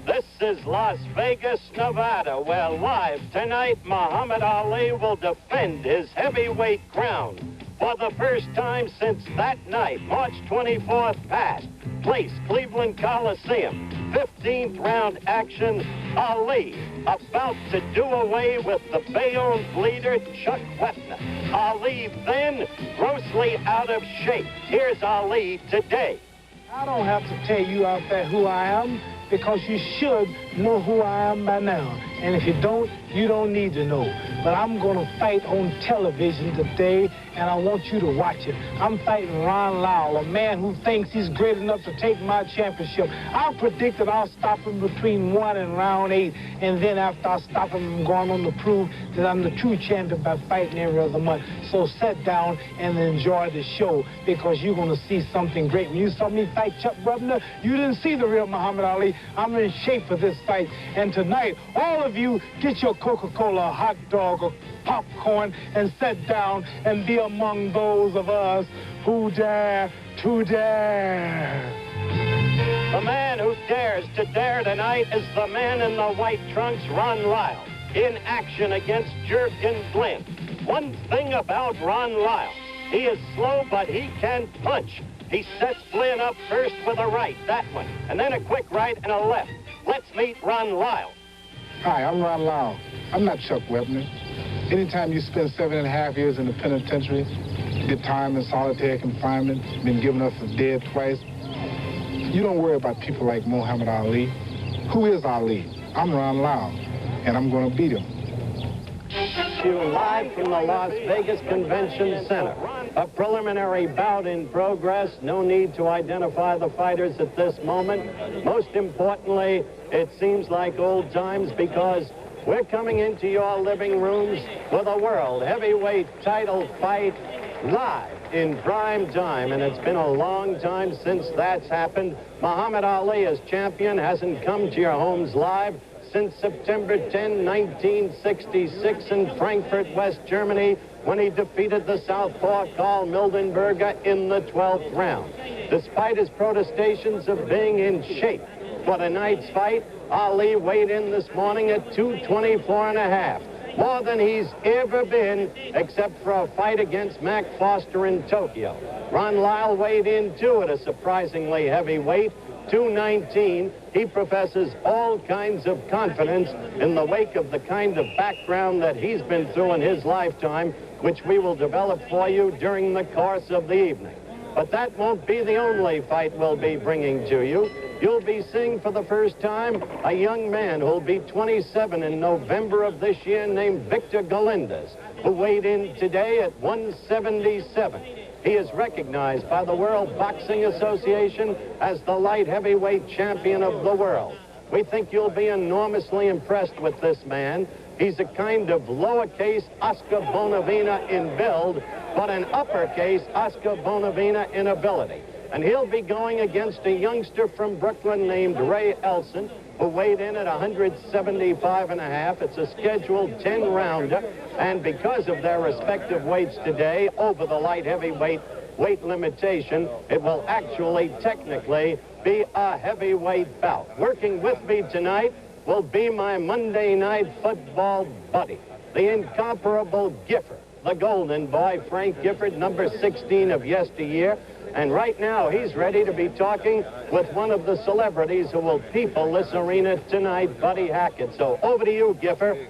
This is Las Vegas, Nevada, where live tonight, Muhammad Ali will defend his heavyweight crown for the first time since that night, March 24th past. Place, Cleveland Coliseum. 15th round action. Ali about to do away with the Bayonne leader, Chuck Wepner. Ali then grossly out of shape. Here's Ali today. I don't have to tell you out there who I am, because you should know who I am by now. And if you don't need to know. But I'm going to fight on television today, and I want you to watch it. I'm fighting Ron Lyle, a man who thinks he's great enough to take my championship. I predict that I'll stop him between 1 and round 8, and then after I stop him, I'm going on to prove that I'm the true champion by fighting every other month. So sit down and enjoy the show, because you're going to see something great. When you saw me fight Chuck Wepner, you didn't see the real Muhammad Ali. I'm in shape for this fight. And tonight, all of you, get your Coca-Cola, hot dog, or popcorn, and sit down and be among those of us who dare to dare. The man who dares to dare tonight is the man in the white trunks, Ron Lyle, in action against Jurgen Glenn. One thing about Ron Lyle, he is slow, but he can punch. He sets Glenn up first with a right, that one, and then a quick right and a left. Let's meet Ron Lyle. Hi, I'm Ron Lyle. I'm not Chuck Wepner. Anytime you spend 7.5 years in the penitentiary, get time in solitary confinement, been given up for dead twice, you don't worry about people like Muhammad Ali. Who is Ali? I'm Ron Lyle, and I'm going to beat him. Live from the Las Vegas Convention Center. A preliminary bout in progress. No need to identify the fighters at this moment. Most importantly, it seems like old times, because we're coming into your living rooms with a world heavyweight title fight live in prime time, and it's been a long time since that's happened. Muhammad Ali as champion hasn't come to your homes live since September 10, 1966 in Frankfurt, West Germany, when he defeated the southpaw Carl Mildenberger in the 12th round. Despite his protestations of being in shape for tonight's fight, Ali weighed in this morning at 224.5, more than he's ever been, except for a fight against Mac Foster in Tokyo. Ron Lyle weighed in, too, at a surprisingly heavy weight, 219. He professes all kinds of confidence in the wake of the kind of background that he's been through in his lifetime, which we will develop for you during the course of the evening. But that won't be the only fight we'll be bringing to you. You'll be seeing for the first time a young man who'll be 27 in November of this year named Victor Galindez, who weighed in today at 177. He is recognized by the World Boxing Association as the light heavyweight champion of the world. We think you'll be enormously impressed with this man. He's a kind of lowercase Oscar Bonavena in build, but an uppercase Oscar Bonavena in ability. And he'll be going against a youngster from Brooklyn named Ray Elson, who weighed in at 175.5. It's a scheduled 10-rounder, and because of their respective weights today over the light heavyweight weight limitation, it will actually technically be a heavyweight bout. Working with me tonight will be my Monday night football buddy, the incomparable Gifford, the golden boy, Frank Gifford, number 16 of yesteryear. And right now, he's ready to be talking with one of the celebrities who will people this arena tonight, Buddy Hackett. So over to you, Gifford.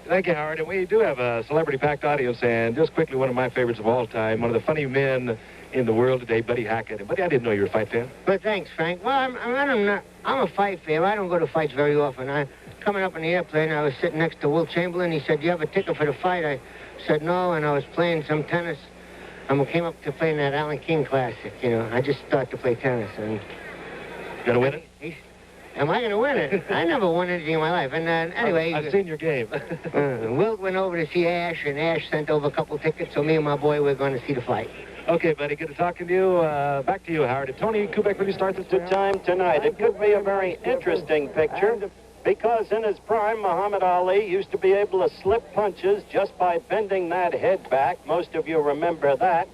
Thank you, Howard. And we do have a celebrity-packed audience, and just quickly, one of my favorites of all time, one of the funny men in the world today, Buddy Hackett. And Buddy, I didn't know you were a fight fan. Well, thanks, Frank. Well, I'm a fight fan. I don't go to fights very often. Coming up in the airplane, I was sitting next to Will Chamberlain. He said, "Do you have a ticket for the fight?" I said, "No," and I was playing some tennis. I came up to play in that Alan King Classic, you know. I just started to play tennis. And you gonna win it? Am I going to win it? I never won anything in my life. And anyway... I've seen your game. Wilt went over to see Ash, and Ash sent over a couple tickets, so me and my boy were going to see the fight. Okay, buddy, good to talking to you. Back to you, Howard. Did Tony Kubek really start this time tonight? It could be a very interesting picture, because in his prime, Muhammad Ali used to be able to slip punches just by bending that head back. Most of you remember that.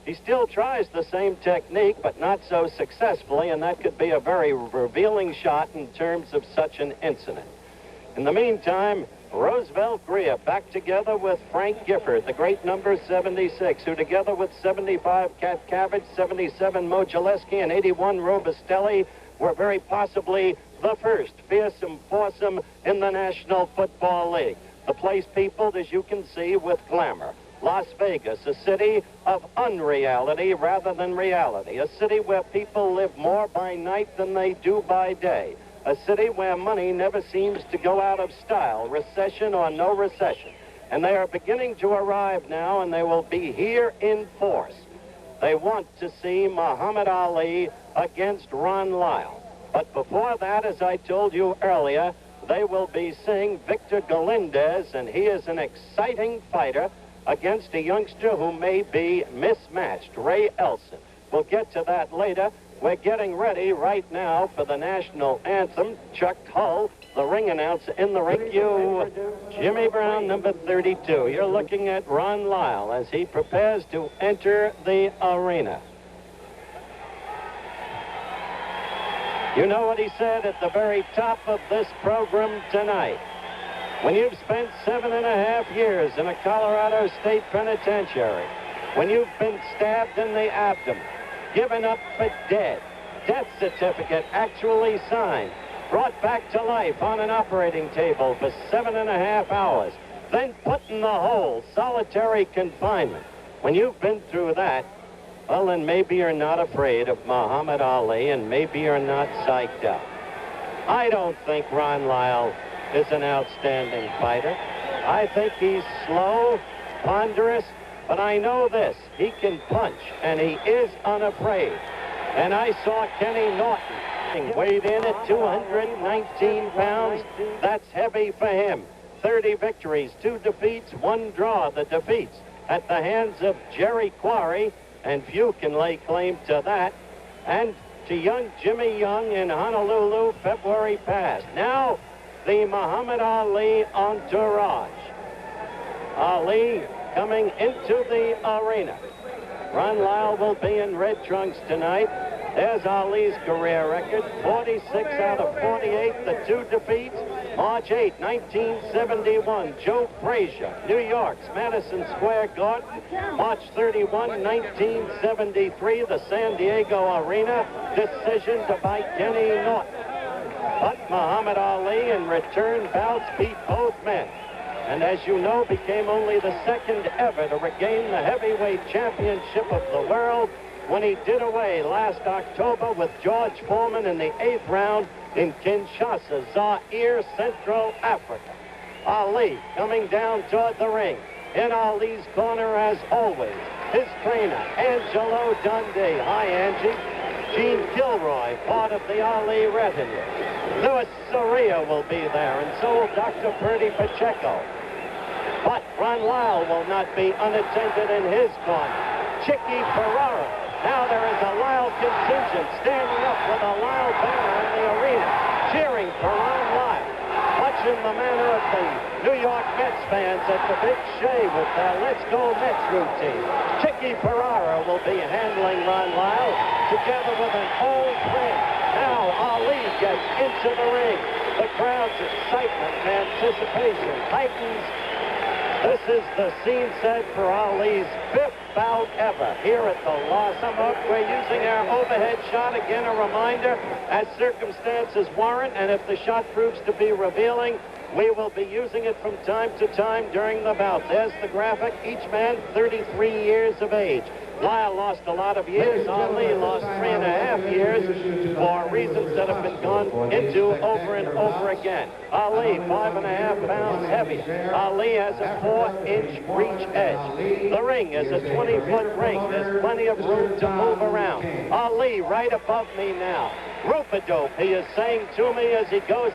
He still tries the same technique, but not so successfully, and that could be a very revealing shot in terms of such an incident. In the meantime, Roosevelt Greer back together with Frank Gifford, the great number 76, who together with 75 Cat Cabbage, 77 Mo Gillespie, and 81 Robustelli were very possibly the first fearsome foursome in the National Football League. The place peopled, as you can see, with glamour. Las Vegas, a city of unreality rather than reality, a city where people live more by night than they do by day, a city where money never seems to go out of style, recession or no recession. And they are beginning to arrive now, and they will be here in force. They want to see Muhammad Ali against Ron Lyle. But before that, as I told you earlier, they will be seeing Victor Galindez, and he is an exciting fighter against a youngster who may be mismatched, Ray Elson. We'll get to that later. We're getting ready right now for the national anthem. Chuck Hull, the ring announcer in the ring. You, Jimmy Brown, number 32. You're looking at Ron Lyle as he prepares to enter the arena. You know what he said at the very top of this program tonight. When you've spent 7.5 years in a Colorado State penitentiary, when you've been stabbed in the abdomen, given up for dead, death certificate actually signed, brought back to life on an operating table for 7.5 hours, then put in the hole, solitary confinement. When you've been through that, well, then maybe you're not afraid of Muhammad Ali, and maybe you're not psyched up. I don't think Ron Lyle is an outstanding fighter. I think he's slow, ponderous, but I know this, he can punch, and he is unafraid. And I saw Kenny Norton weighed in at 219 pounds. That's heavy for him. 30 victories, 2 defeats, 1 draw. The defeats at the hands of Jerry Quarry, and few can lay claim to that, and to young Jimmy Young in Honolulu February past. Now, the Muhammad Ali entourage. Ali coming into the arena. Ron Lyle will be in red trunks tonight. There's Ali's career record, 46 out of 48, the 2 defeats. March 8, 1971, Joe Frazier, New York's Madison Square Garden. March 31, 1973, the San Diego Arena, decision by Kenny Norton. But Muhammad Ali in return bouts beat both men, and as you know, became only the second ever to regain the heavyweight championship of the world when he did away last October with George Foreman in the 8th round in Kinshasa, Zaire, Central Africa. Ali coming down toward the ring. In Ali's corner, as always, his trainer, Angelo Dundee. Hi, Angie. Gene Gilroy, part of the Ali retinue. Louis Soria will be there, and so will Dr. Purdy Pacheco. But Ron Lyle will not be unattended in his corner. Chicky Ferrara. Now there is a Lyle contingent standing up with a Lyle banner in the arena, cheering for Ron Lyle. Much in the manner of the New York Mets fans at the Big Shea with their Let's Go Mets routine. Chicky Ferrara will be handling Ron Lyle together with an old friend. Now Ali gets into the ring. The crowd's excitement and anticipation heightens. This is the scene set for Ali's 5th bout ever here at the Las Vegas. We're using our overhead shot. Again, a reminder, as circumstances warrant, and if the shot proves to be revealing, we will be using it from time to time during the bout. There's the graphic. Each man 33 years of age. Lyle lost a lot of years. Ali lost 3.5 years for reasons that have been gone into over and over again. Ali, 5.5 pounds heavier. Ali has a 4-inch reach edge. The ring is a 20-foot ring. There's plenty of room to move around. Ali right above me now. Rope-a-dope, he is saying to me as he goes.